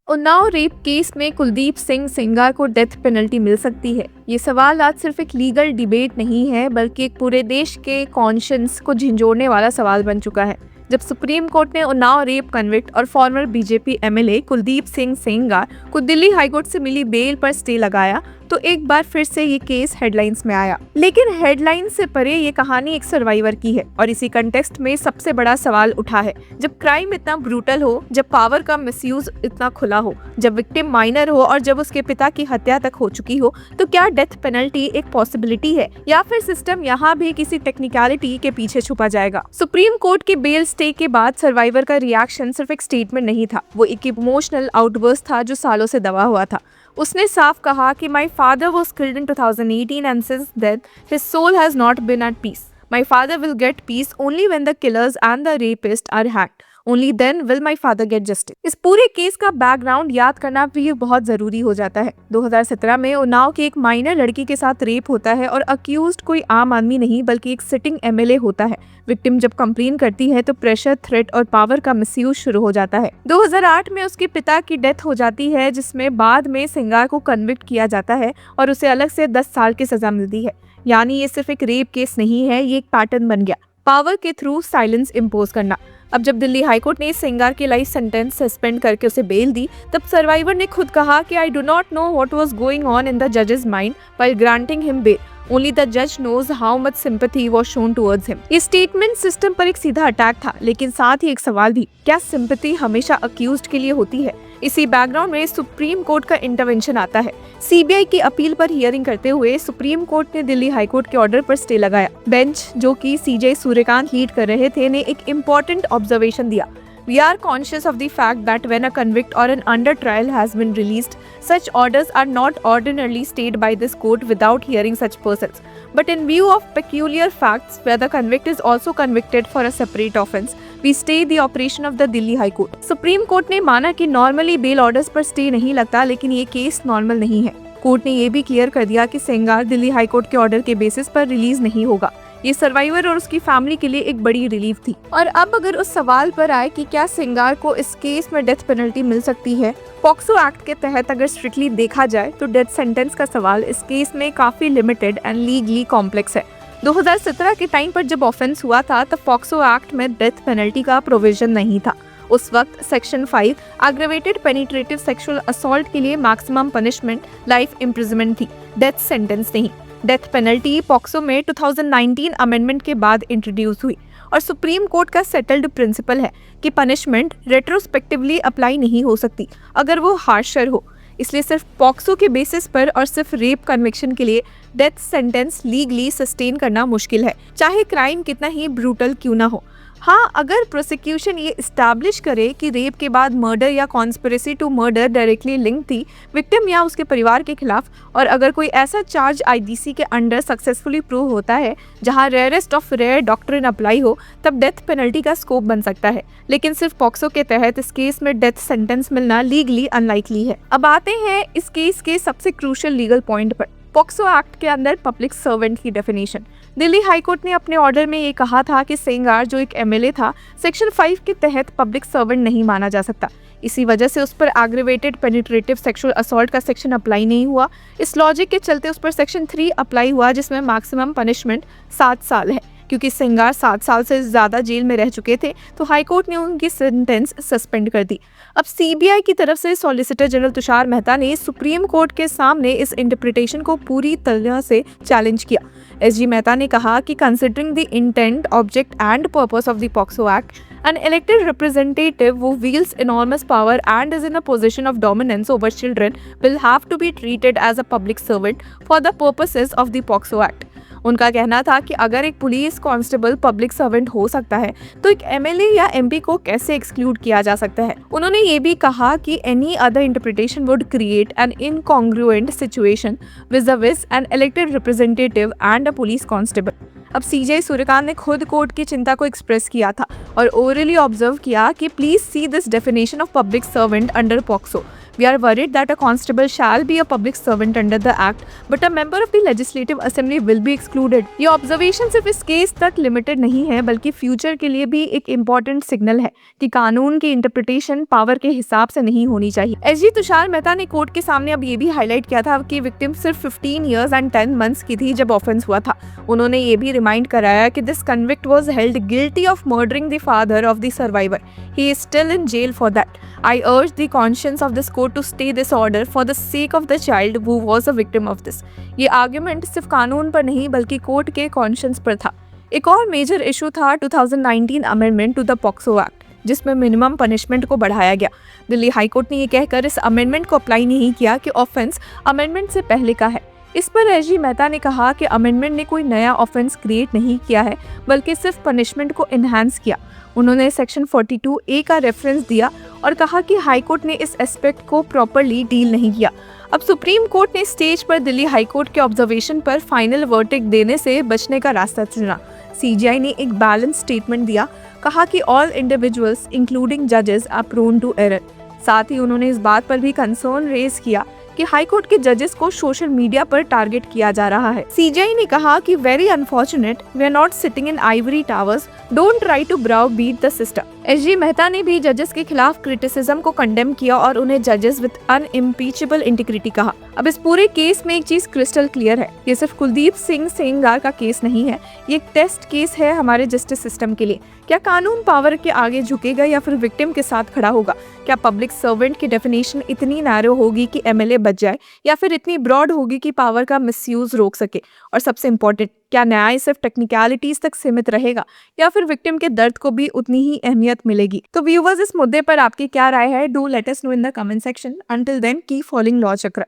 Unnao rape case में कुलदीप सिंह सेंगार को death penalty मिल सकती है। ये सवाल आज सिर्फ एक लीगल डिबेट नहीं है, बल्कि एक पूरे देश के कॉन्शियंस को झंझोड़ने वाला सवाल बन चुका है। जब सुप्रीम कोर्ट ने उन्नाव रेप कन्विक्ट और former BJP MLA Kuldeep Singh Sengar को दिल्ली हाईकोर्ट से मिली बेल पर स्टे लगाया, तो एक बार फिर से ये केस हेडलाइंस में आया। लेकिन हेडलाइंस से परे ये कहानी एक सर्वाइवर की है और इसी कंटेक्स्ट में सबसे बड़ा सवाल उठा है। जब क्राइम इतना ब्रूटल हो, जब पावर का मिसयूज इतना खुला हो, जब विक्टिम माइनर हो और जब उसके पिता की हत्या तक हो चुकी हो, तो क्या डेथ पेनल्टी एक पॉसिबिलिटी है या फिर सिस्टम यहाँ भी किसी टेक्निकलिटी के पीछे छुपा जाएगा? सुप्रीम कोर्ट के बेल स्टे के बाद सर्वाइवर का रिएक्शन सिर्फ एक स्टेटमेंट नहीं था, वो एक इमोशनल आउटबर्स्ट था जो सालों से दबा हुआ था। उसने साफ कहा कि my father was killed in 2018 and since then his soul has not been at peace. My father will get peace only when the killers and the rapists are hanged. Only then will my father get justice. इस पूरे case का background याद करना भी बहुत जरूरी हो जाता है। 2017 में उन्नाव की एक माइनर लड़की के साथ रेप होता है और अक्यूज्ड कोई आम आदमी नहीं बल्कि एक सिटिंग एमएलए होता है। विक्टिम जब कंप्लेन करती है तो प्रेशर, थ्रेट और पावर का मिसयूज शुरू हो जाता है। 2008 में उसके पिता की डेथ हो जाती है, जिसमें बाद में सेंगार को कन्विक्ट किया जाता है और उसे अलग से 10 साल की सजा मिलती है। यानी ये सिर्फ एक रेप केस नहीं है, ये एक पैटर्न बन गया, पावर के थ्रू साइलेंस इम्पोज करना। अब जब दिल्ली हाईकोर्ट ने सेंगार की लाइफ सेंटेंस सस्पेंड करके उसे बेल दी, तब सर्वाइवर ने खुद कहा कि I do not know what was going on in the जजेस mind while granting him bail. Only the judge knows how much sympathy was shown towards him. ये statement system पर एक सीधा अटैक था, लेकिन साथ ही एक सवाल भी, क्या सिंपैथी हमेशा अक्यूज्ड के लिए होती है? इसी बैकग्राउंड में सुप्रीम कोर्ट का इंटरवेंशन आता है। सीबीआई की अपील पर हियरिंग करते हुए सुप्रीम कोर्ट ने दिल्ली हाईकोर्ट के ऑर्डर पर स्टे लगाया। बेंच, जो कि सीजे सूर्यकांत लीड कर रहे थे, ने एक इम्पोर्टेंट ऑब्जर्वेशन दिया। We are conscious of the fact that when a convict or an under trial has been released, such orders are not ordinarily stayed by this court without hearing such persons. But in view of peculiar facts where the convict is also convicted for a separate offence, we stay the operation of the Delhi High Court. Supreme Court ने माना कि normally bell orders पर stay नहीं लगता, लेकिन ये case normal नहीं है। कोर्ट ने ये भी क्लियर कर दिया कि सेंगार दिल्ली हाई कोर्ट के ऑर्डर के बेसिस पर रिलीज नहीं होगा। ये सर्वाइवर और उसकी फैमिली के लिए एक बड़ी रिलीफ थी। और अब अगर उस सवाल पर आए कि क्या सेंगार को इस केस में डेथ पेनल्टी मिल सकती है, पॉक्सो एक्ट के तहत अगर स्ट्रिक्टली देखा जाए तो डेथ सेंटेंस का सवाल इस केस में काफी लिमिटेड एंड लीगली कॉम्प्लेक्स है। 2017 के टाइम पर जब ऑफेंस हुआ था तब पॉक्सो एक्ट में डेथ पेनल्टी का प्रोविजन नहीं था। उस वक्त section 5 aggravated penetrative sexual assault के लिए मैक्सिमम पनिशमेंट लाइफ इम्प्रिजनमेंट थी, डेथ सेंटेंस नहीं। डेथ पेनल्टी पॉक्सो में 2019 अमेंडमेंट के बाद इंट्रोड्यूस हुई और सुप्रीम कोर्ट का सेटल्ड प्रिंसिपल है कि पनिशमेंट रेट्रोस्पेक्टिवली अप्लाई नहीं हो सकती अगर वो हार्शर हो। इसलिए सिर्फ पॉक्सो के बेसिस पर और सिर्फ रेप कन्विक्शन के लिए डेथ सेंटेंस लीगली सस्टेन करना मुश्किल है, चाहे क्राइम कितना ही ब्रूटल क्यों ना हो। हाँ, अगर प्रोसिक्यूशन ये इस्टेब्लिश करे कि रेप के बाद मर्डर या conspiracy to murder directly link थी विक्टिम या उसके परिवार के खिलाफ, और अगर कोई ऐसा चार्ज आईडीसी के अंडर सक्सेसफुली प्रूव होता है जहाँ rarest of rare doctrine apply हो, तब डेथ पेनल्टी का स्कोप बन सकता है। लेकिन सिर्फ पॉक्सो के तहत इस केस में डेथ सेंटेंस मिलना लीगली अनलाइकली है। अब आते हैं इस केस के सबसे क्रूशियल लीगल पॉइंट पर, पॉक्सो एक्ट के अंदर पब्लिक सर्वेंट की डेफिनेशन। दिल्ली हाईकोर्ट ने अपने ऑर्डर में ये कहा था कि सेंगार, जो एक एमएलए था, सेक्शन 5 के तहत पब्लिक सर्वेंट नहीं माना जा सकता। इसी वजह से उस पर एग्रेवेटेड पेनिट्रेटिव सेक्सुअल असॉल्ट का सेक्शन अप्लाई नहीं हुआ। इस लॉजिक के चलते उस पर सेक्शन 3 अप्लाई हुआ, जिसमें मैक्सिमम पनिशमेंट 7 साल है। क्योंकि सेंगार 7 साल से ज़्यादा जेल में रह चुके थे, तो हाईकोर्ट ने उनकी सेंटेंस सस्पेंड कर दी। अब सीबीआई की तरफ से सॉलिसिटर जनरल तुषार मेहता ने सुप्रीम कोर्ट के सामने इस इंटरप्रिटेशन को पूरी तरह से चैलेंज किया। एसजी मेहता ने कहा कि considering the intent, object and purpose of the POCSO act, an elected representative who wields enormous power and is in a position of dominance over children will have to be treated as a public servant for the purposes of the POXO Act. उनका कहना था कि अगर एक police constable public servant हो सकता है, तो एक एमएलए या एमपी को कैसे एक्सक्लूड किया जा सकता है। उन्होंने ये भी कहा कि any other interpretation would create an incongruent situation vis a vis an elected representative and a police constable. अब सीजे सूर्यकांत ने खुद कोर्ट की चिंता को एक्सप्रेस किया था और ओरली ऑब्जर्व किया कि please see this definition of public servant under POCSO. We are worried that a constable shall be a public servant under the act, but a member of the legislative assembly will be excluded. ये observation सिर्फ इस case तक limited नहीं है बल्कि future के लिए भी एक इम्पॉर्टेंट सिग्नल है कि कानून की इंटरप्रिटेशन पावर के हिसाब से नहीं होनी चाहिए. एसजी तुषार मेहता ने कोर्ट के सामने अब ये भी हाईलाइट किया था कि विक्टिम सिर्फ 15 years and 10 months की थी जब ऑफेंस हुआ था. उन्होंने ये भी रिमाइंड कराया कि this convict was held guilty of murdering the father of the survivor. He is still in jail for that. I urge the conscience of this court to stay this order for the sake of the child who was a victim of this. ये argument सिर्फ कानून पर नहीं बल्कि court के conscience पर था. एक और मेजर इशू था 2019 amendment to the POCSO act, जिसमें मिनिमम पनिशमेंट को बढ़ाया गया. दिल्ली हाईकोर्ट ने ये कहकर इस अमेंडमेंट को अप्लाई नहीं किया कि ऑफेंस अमेंडमेंट से पहले का है. इस पर एसजी मेहता ने कहा कि अमेंडमेंट ने कोई नया ऑफेंस क्रिएट नहीं किया है बल्कि सिर्फ पनिशमेंट को इन्हांस किया. उन्होंने सेक्शन 42A का रेफरेंस दिया और कहा कि हाईकोर्ट ने इस एस्पेक्ट को प्रॉपर्ली डील नहीं किया. अब सुप्रीम कोर्ट ने स्टेज पर दिल्ली हाईकोर्ट के ऑब्जर्वेशन पर फाइनल वर्डिक्ट देने से बचने का रास्ता चुना. सीजीआई ने एक बैलेंस स्टेटमेंट दिया, कहा कि ऑल इंडिविजुअल्स इंक्लूडिंग जजेस आर प्रोन टू एरर. साथ ही उन्होंने इस बात पर भी कंसर्न रेज किया कि हाईकोर्ट के जजेस को सोशल मीडिया पर टारगेट किया जा रहा है. सीजीआई ने कहा कि very unfortunate, we are not sitting in ivory towers, don't try to browbeat the system. SG Mehta ने भी जजेस के खिलाफ क्रिटिसिज्म को कंडेम किया और उन्हें जजेस विद अनइम्पीचेबल इंटीग्रिटी कहा. अब इस पूरे केस में एक चीज क्रिस्टल क्लियर है, ये सिर्फ कुलदीप सिंह सेंगार का केस नहीं है, ये एक टेस्ट केस है हमारे जस्टिस सिस्टम के लिए. क्या कानून पावर के आगे झुकेगा या फिर विक्टिम के साथ खड़ा होगा? क्या पब्लिक सर्वेंट की डेफिनेशन इतनी नैरो होगी कि एमएलए बच जाए या फिर इतनी ब्रॉड होगी कि पावर का मिसयूज रोक सके? और सबसे इम्पोर्टेंट, क्या न्याय सिर्फ टेक्निकलिटीज तक सीमित रहेगा या फिर विक्टिम के दर्द को भी उतनी ही अहमियत मिलेगी? तो व्यूअर्स, इस मुद्दे पर आपकी क्या राय है? Do let us know in the comment section. Until then, keep following law चक्र.